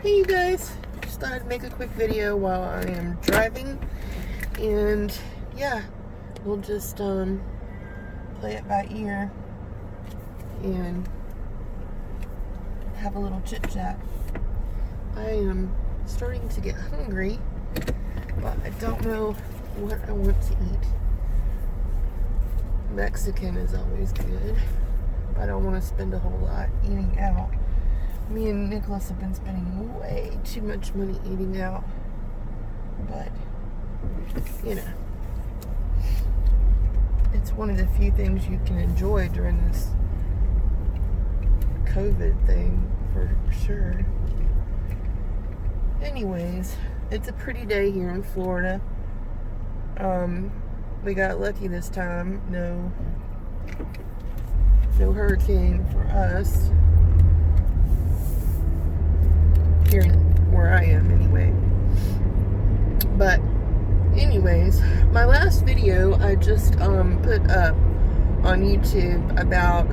Hey you guys, just thought I'd make a quick video while I am driving, and yeah, we'll just play it by ear and have a little chit chat. I am starting to get hungry, but I don't know what I want to eat. Mexican is always good, but I don't want to spend a whole lot eating out. Me and Nicholas have been spending way too much money eating out, but you know, it's one of the few things you can enjoy during this COVID thing, for sure. Anyways, it's a pretty day here in Florida. We got lucky this time. No hurricane for us. Here where I am anyway. But anyways, my last video I just put up on YouTube about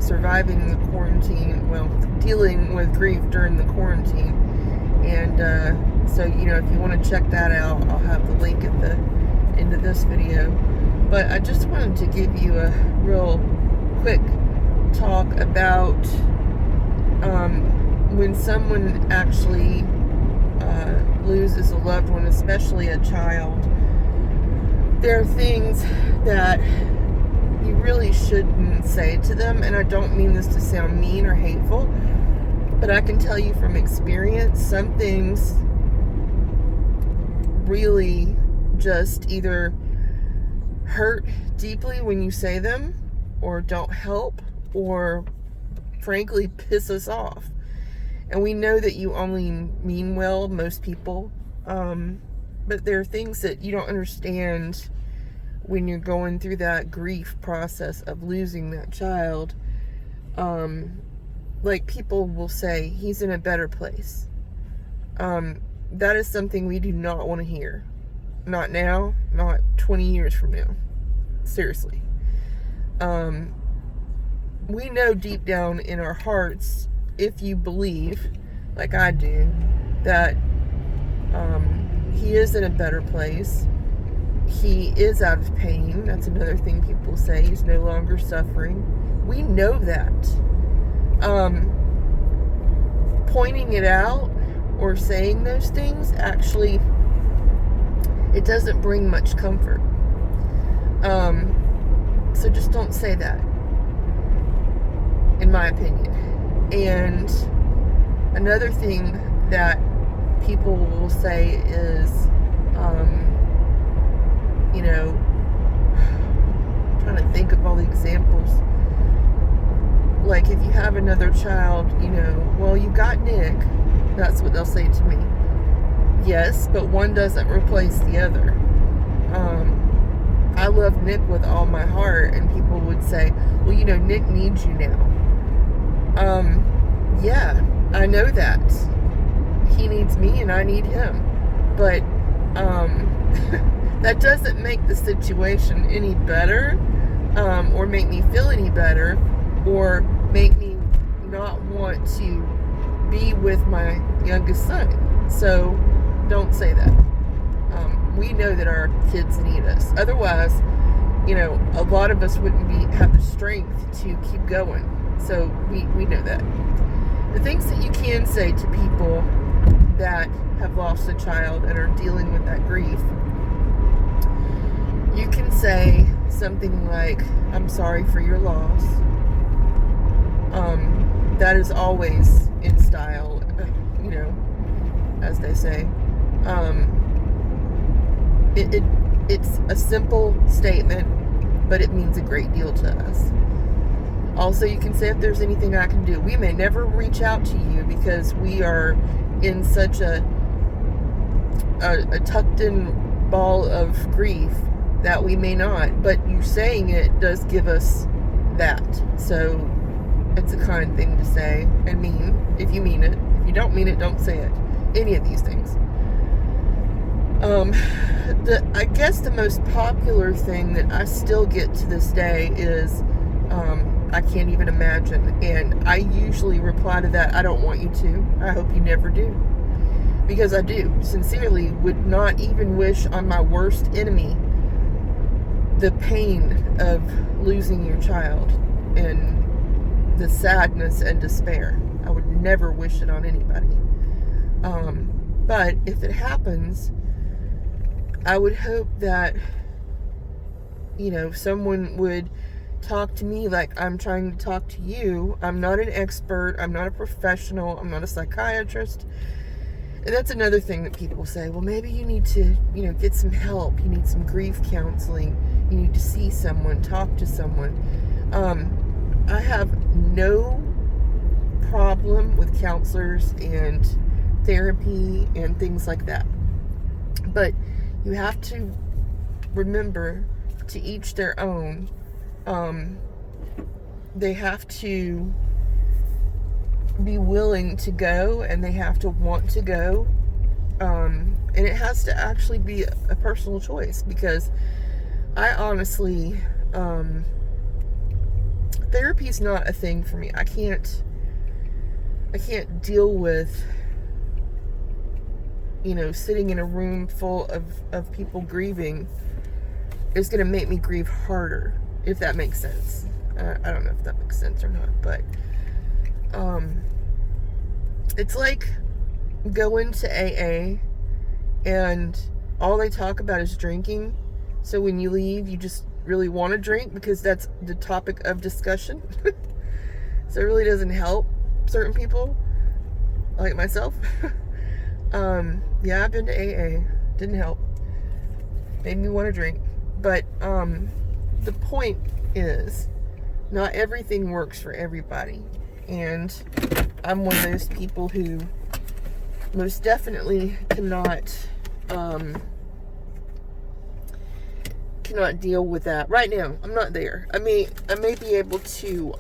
surviving the quarantine, well, dealing with grief during the quarantine. And so, you know, if you want to check that out, I'll have the link at the end of this video. But I just wanted to give you a real quick talk about when someone actually loses a loved one, especially a child. There are things that you really shouldn't say to them, and I don't mean this to sound mean or hateful, but I can tell you from experience, some things really just either hurt deeply when you say them, or don't help, or frankly piss us off. And we know that you only mean well, most people, but there are things that you don't understand when you're going through that grief process of losing that child. Like, people will say, he's in a better place. That is something we do not want to hear. Not now, not 20 years from now. Seriously. We know deep down in our hearts, if you believe, like I do, that he is in a better place. He is out of pain. That's another thing people say. He's no longer suffering. We know that. Pointing it out or saying those things, actually, it doesn't bring much comfort. So just don't say that, in my opinion. And another thing that people will say is, you know, I'm trying to think of all the examples. Like, if you have another child, you know, well, you got Nick. That's what they'll say to me. Yes, but one doesn't replace the other. I love Nick with all my heart, and people would say, well, you know, Nick needs you now. Yeah, I know that. He needs me and I need him. But, that doesn't make the situation any better, or make me feel any better, or make me not want to be with my youngest son. So, don't say that. We know that our kids need us. Otherwise, you know, a lot of us wouldn't have the strength to keep going. So we know that. The things that you can say to people that have lost a child and are dealing with that grief, you can say something like, I'm sorry for your loss. That is always in style, you know, as they say. It's a simple statement, but it means a great deal to us. Also, you can say, if there's anything I can do. We may never reach out to you because we are in such a tucked in ball of grief that we may not, but you saying it does give us that. So it's a kind thing to say and mean, if you mean it. If you don't mean it, don't say it. Any of these things. I guess the most popular thing that I still get to this day is, I can't even imagine. And I usually reply to that, I don't want you to. I hope you never do. Because I do. Sincerely, would not even wish on my worst enemy the pain of losing your child and the sadness and despair. I would never wish it on anybody. But if it happens, I would hope that, someone would talk to me like I'm trying to talk to you. I'm not an expert. I'm not a professional. I'm not a psychiatrist. And that's another thing that people say. Well, maybe you need to, get some help. You need some grief counseling. You need to see someone, talk to someone. I have no problem with counselors and therapy and things like that. But you have to remember, to each their own. They have to be willing to go, and they have to want to go. And it has to actually be a personal choice, because I honestly, therapy is not a thing for me. I can't deal with, sitting in a room full of people grieving. It's going to make me grieve harder, if that makes sense. I don't know if that makes sense or not, but it's like going to AA and all they talk about is drinking. So when you leave, you just really want to drink because that's the topic of discussion. So it really doesn't help certain people, like myself. Yeah, I've been to AA. Didn't help. Made me want to drink. But the point is, not everything works for everybody. And I'm one of those people who most definitely cannot deal with that right now. I'm not there. I may be able to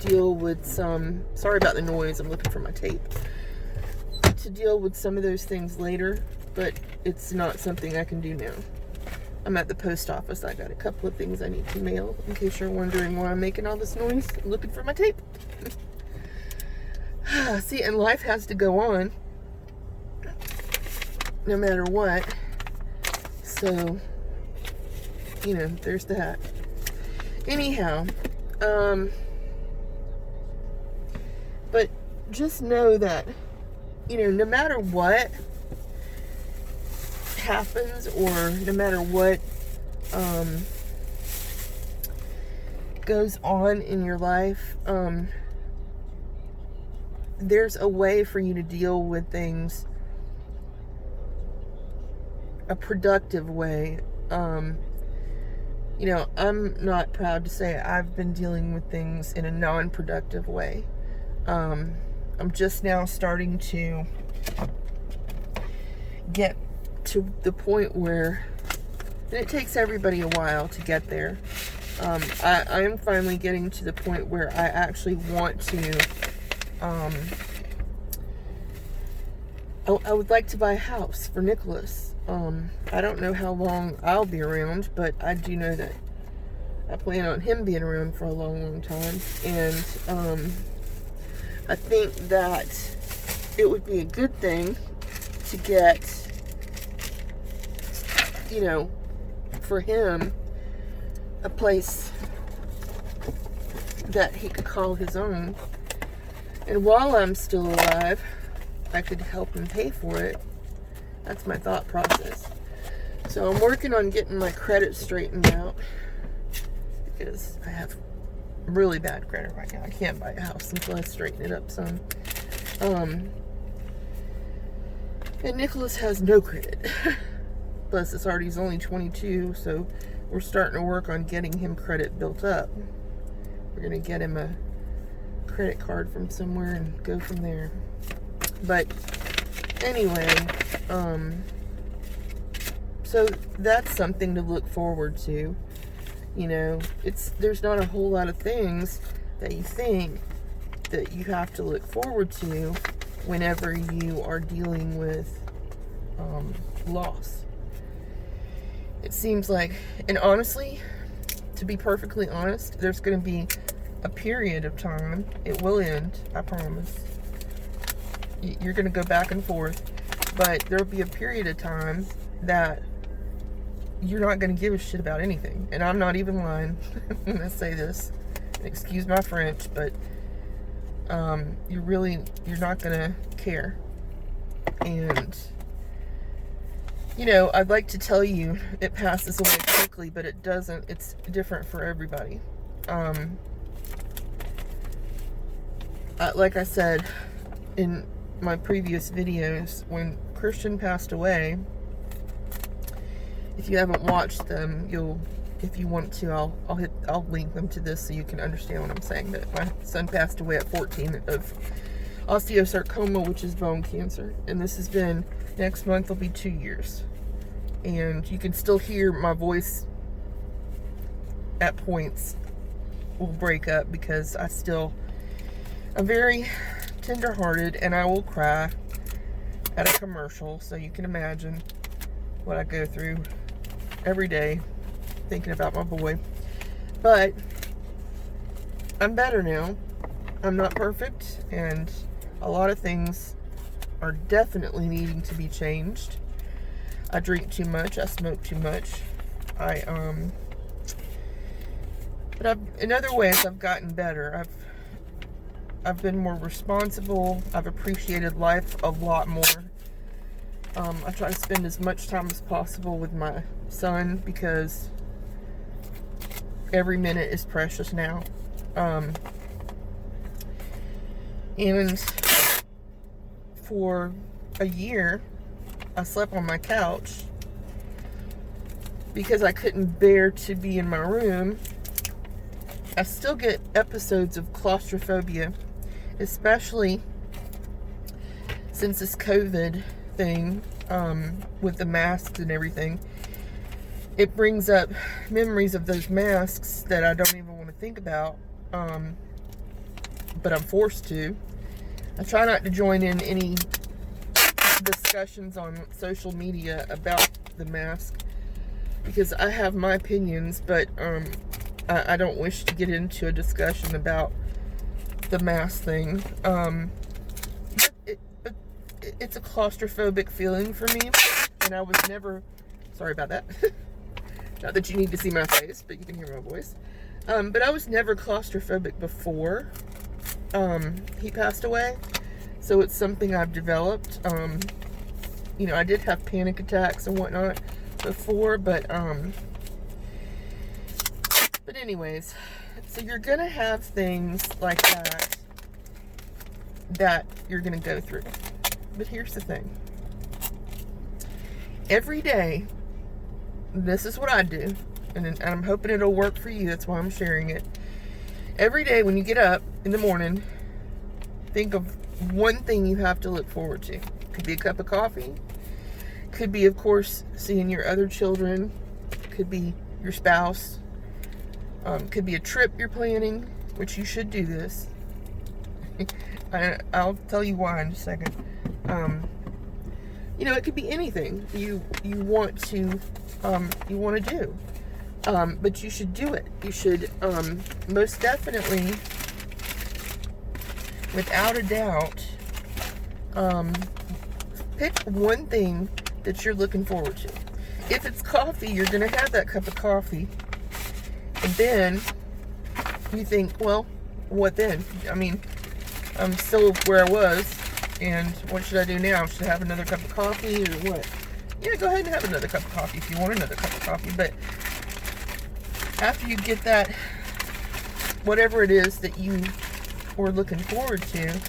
deal with some. Sorry about the noise. I'm looking for my tape. To deal with some of those things later, but it's not something I can do now. I'm at the post office. I got a couple of things I need to mail, in case you're wondering why I'm making all this noise. I'm looking for my tape. See, and life has to go on, no matter what. So, there's that. Anyhow, but just know that, no matter what happens, or no matter what goes on in your life, there's a way for you to deal with things, a productive way. I'm not proud to say I've been dealing with things in a non-productive way. I'm just now starting to get to the point where, and it takes everybody a while to get there. I am finally getting to the point where I actually want to, I would like to buy a house for Nicholas. I don't know how long I'll be around, but I do know that I plan on him being around for a long, long time. And I think that it would be a good thing to get, for him, a place that he could call his own. And while I'm still alive, I could help him pay for it. That's my thought process. So I'm working on getting my credit straightened out, because I have really bad credit right now. I can't buy a house until I straighten it up some. And Nicholas has no credit. Plus, he's only 22, so we're starting to work on getting him credit built up. We're going to get him a credit card from somewhere and go from there. But anyway, so that's something to look forward to. There's not a whole lot of things that you think that you have to look forward to whenever you are dealing with loss. It seems like, and honestly, to be perfectly honest, there's going to be a period of time. It will end, I promise. You're going to go back and forth, but there'll be a period of time that you're not going to give a shit about anything. And I'm not even lying when I say this. Excuse my French, but you're not going to care. And, you know, I'd like to tell you it passes away quickly, but it doesn't. It's different for everybody. Like I said in my previous videos, when Christian passed away, if you haven't watched them, if you want to, I'll link them to this so you can understand what I'm saying. That my son passed away at 14 of osteosarcoma, which is bone cancer, and this has been, next month will be 2 years, and you can still hear my voice at points will break up because I'm very tender-hearted, and I will cry at a commercial, so you can imagine what I go through every day thinking about my boy. But I'm better now. I'm not perfect, and a lot of things are definitely needing to be changed. I drink too much, I smoke too much. But in other ways I've gotten better. I've been more responsible. I've appreciated life a lot more. I try to spend as much time as possible with my son because every minute is precious now. And for a year, I slept on my couch because I couldn't bear to be in my room. I still get episodes of claustrophobia, especially since this COVID thing, with the masks and everything. It brings up memories of those masks that I don't even want to think about, but I'm forced to. I try not to join in any discussions on social media about the mask because I have my opinions, but I don't wish to get into a discussion about the mask thing. But it's a claustrophobic feeling for me, and I was never, sorry about that. Not that you need to see my face, but you can hear my voice. But I was never claustrophobic before he passed away. So it's something I've developed. You know, I did have panic attacks and whatnot before, but anyways, so you're gonna have things like that you're gonna go through. But here's the thing. Every day, this is what I do, and I'm hoping it'll work for you. That's why I'm sharing it. Every day when you get up in the morning, think of one thing you have to look forward to. Could be a cup of coffee. Could be, of course, seeing your other children. Could be your spouse. Could be a trip you're planning, which you should do this. I'll tell you why in a second. You know, it could be anything you want to do, but you should do it. You should most definitely, without a doubt, pick one thing that you're looking forward to. If it's coffee, you're gonna have that cup of coffee, and then you think, well, what then? I mean, I'm still where I was, and what should I do now? Should I have another cup of coffee or what? Yeah, go ahead and have another cup of coffee if you want another cup of coffee. But after you get that, whatever it is that you were looking forward to,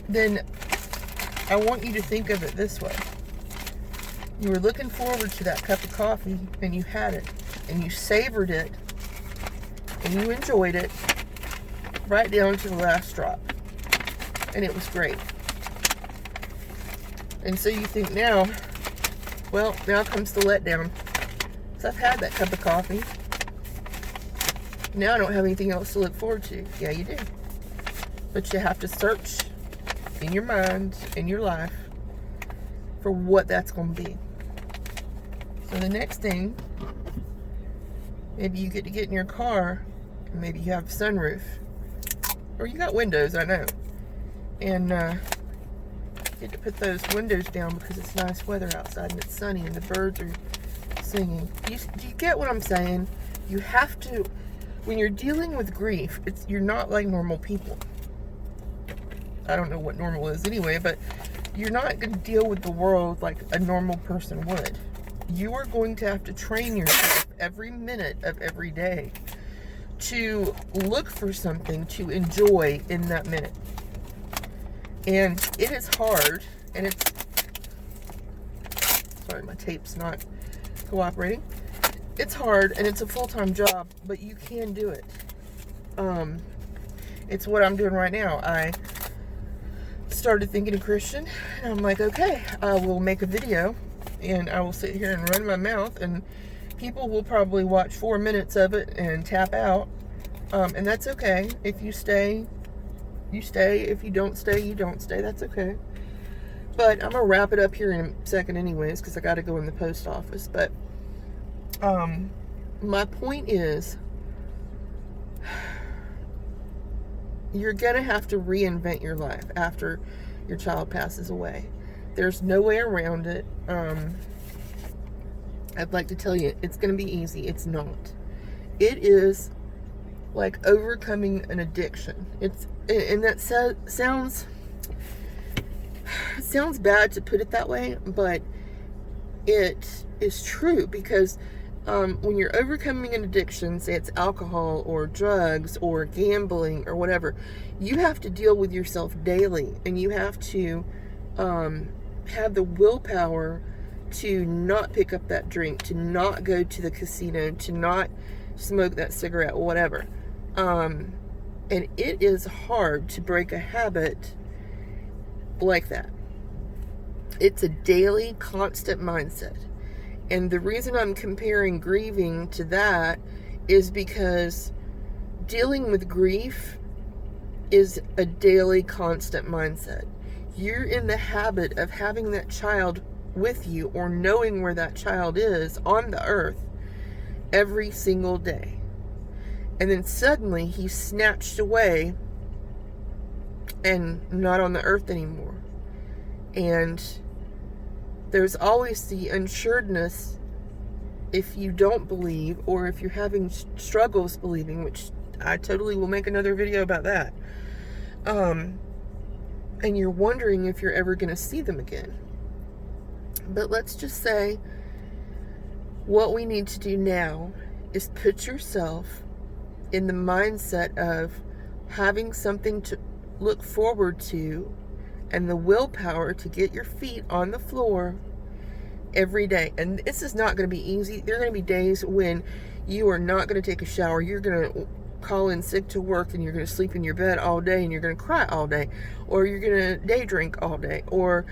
then I want you to think of it this way. You were looking forward to that cup of coffee, and you had it, and you savored it, and you enjoyed it right down to the last drop. And it was great. And so you think now, well, now comes the letdown. So I've had that cup of coffee. Now I don't have anything else to look forward to. Yeah, you do. But you have to search in your mind, in your life, for what that's going to be. So the next thing Maybe you get to get in your car, and maybe you have a sunroof. Or you got windows, I know. And get to put those windows down because it's nice weather outside and it's sunny and the birds are singing. Do you get what I'm saying? You have to, when you're dealing with grief, you're not like normal people. I don't know what normal is anyway, but you're not going to deal with the world like a normal person would. You are going to have to train yourself every minute of every day to look for something to enjoy in that minute. And it is hard, and it's, sorry, my tape's not cooperating. It's hard, and it's a full-time job, but you can do it. It's what I'm doing right now. I started thinking of Christian, and I'm like, okay, I will make a video, and I will sit here and run my mouth, and people will probably watch 4 minutes of it and tap out, and that's okay. If you stay, you stay. If you don't stay, you don't stay. That's okay. But I'm gonna wrap it up here in a second anyways, because I got to go in the post office. But my point is, you're gonna have to reinvent your life after your child passes away. There's no way around it. I'd like to tell you, it's gonna be easy. It's not. It is like overcoming an addiction. And that sounds bad to put it that way, but it is true, because when you're overcoming an addiction, say it's alcohol or drugs or gambling or whatever, you have to deal with yourself daily, and you have to have the willpower to not pick up that drink, to not go to the casino, to not smoke that cigarette, whatever. And it is hard to break a habit like that. It's a daily, constant mindset. And the reason I'm comparing grieving to that is because dealing with grief is a daily, constant mindset. You're in the habit of having that child with you, or knowing where that child is on the earth every single day. And then suddenly he's snatched away and not on the earth anymore. And there's always the unsuredness if you don't believe, or if you're having struggles believing, which I totally will make another video about that. And you're wondering if you're ever going to see them again. But let's just say what we need to do now is put yourself in the mindset of having something to look forward to, and the willpower to get your feet on the floor every day. And this is not going to be easy. There are going to be days when you are not going to take a shower. You're going to call in sick to work, and you're going to sleep in your bed all day, and you're going to cry all day, or you're going to day drink all day, or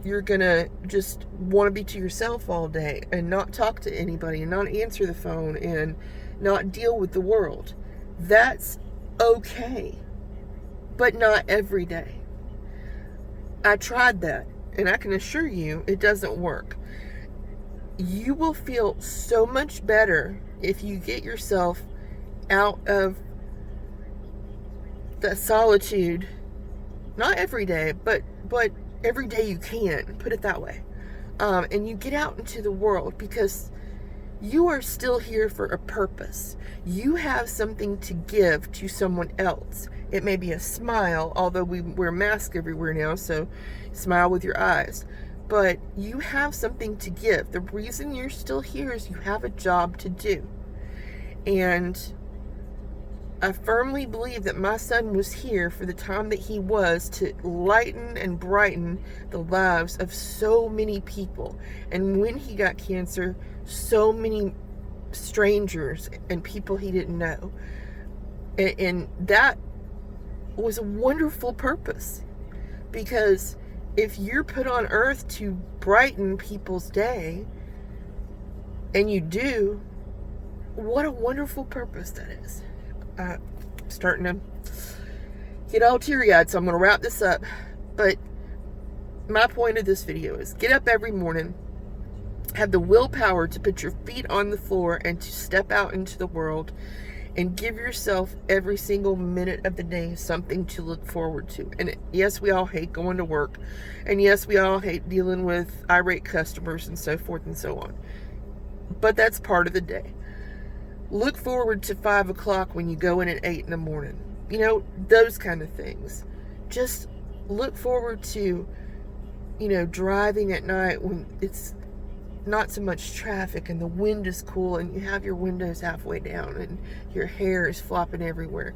you're going to just want to be to yourself all day and not talk to anybody and not answer the phone and not deal with the world. That's okay, but not every day. I tried that, and I can assure you it doesn't work. You will feel so much better if you get yourself out of that solitude, not every day, but every day you can, put it that way. And you get out into the world, because you are still here for a purpose. You have something to give to someone else. It may be a smile, although we wear masks everywhere now, so smile with your eyes. But you have something to give. The reason you're still here is you have a job to do. And I firmly believe that my son was here for the time that he was, to lighten and brighten the lives of so many people. And when he got cancer, so many strangers and people he didn't know. And that was a wonderful purpose, because if you're put on earth to brighten people's day, and you do, what a wonderful purpose that is. I'm starting to get all teary-eyed, so I'm going to wrap this up. But my point of this video is, get up every morning, have the willpower to put your feet on the floor and to step out into the world and give yourself every single minute of the day something to look forward to. And yes, we all hate going to work. And yes, we all hate dealing with irate customers and so forth and so on. But that's part of the day. Look forward to 5 o'clock when you go in at 8 in the morning. You know, those kind of things. Just look forward to, you know, driving at night when it's not so much traffic and the wind is cool and you have your windows halfway down and your hair is flopping everywhere.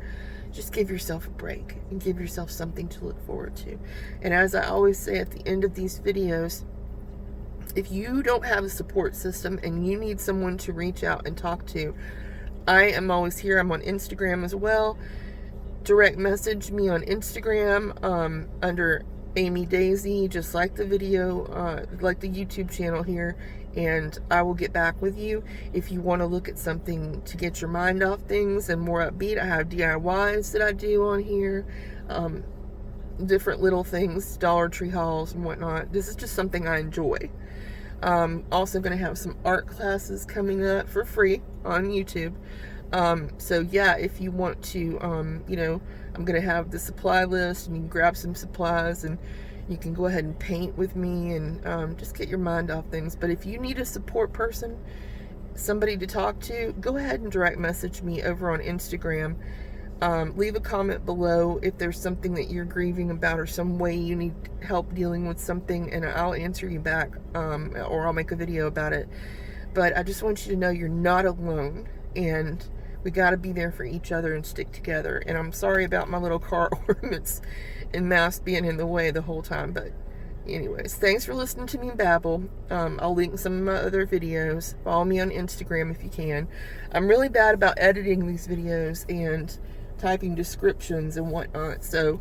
Just give yourself a break and give yourself something to look forward to. And as I always say at the end of these videos, if you don't have a support system and you need someone to reach out and talk to, I am always here. I'm on Instagram as well. Direct message me on Instagram under Amy Daisy, just like the video, like the YouTube channel here, and I will get back with you. If you want to look at something to get your mind off things and more upbeat, I have DIYs that I do on here, different little things, Dollar Tree hauls and whatnot. This is just something I enjoy. Also going to have some art classes coming up for free on YouTube. So yeah, if you want to, you know, I'm going to have the supply list and you can grab some supplies and you can go ahead and paint with me and just get your mind off things. But if you need a support person, somebody to talk to, go ahead and direct message me over on Instagram. Leave a comment below if there's something that you're grieving about or some way you need help dealing with something, and I'll answer you back, or I'll make a video about it. But I just want you to know you're not alone, and we got to be there for each other and stick together. And I'm sorry about my little car ornaments and mask being in the way the whole time. But anyways, thanks for listening to me babble. I'll link some of my other videos. Follow me on Instagram if you can. I'm really bad about editing these videos and typing descriptions and whatnot. So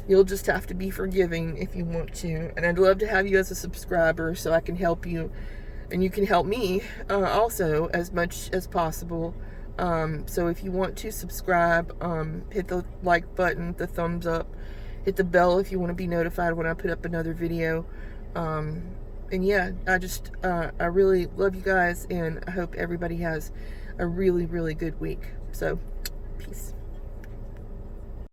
you'll just have to be forgiving if you want to. And I'd love to have you as a subscriber so I can help you. And you can help me also as much as possible. So if you want to subscribe, hit the like button, the thumbs up, hit the bell if you want to be notified when I put up another video. And yeah, I really love you guys, and I hope everybody has a really, really good week. So, peace.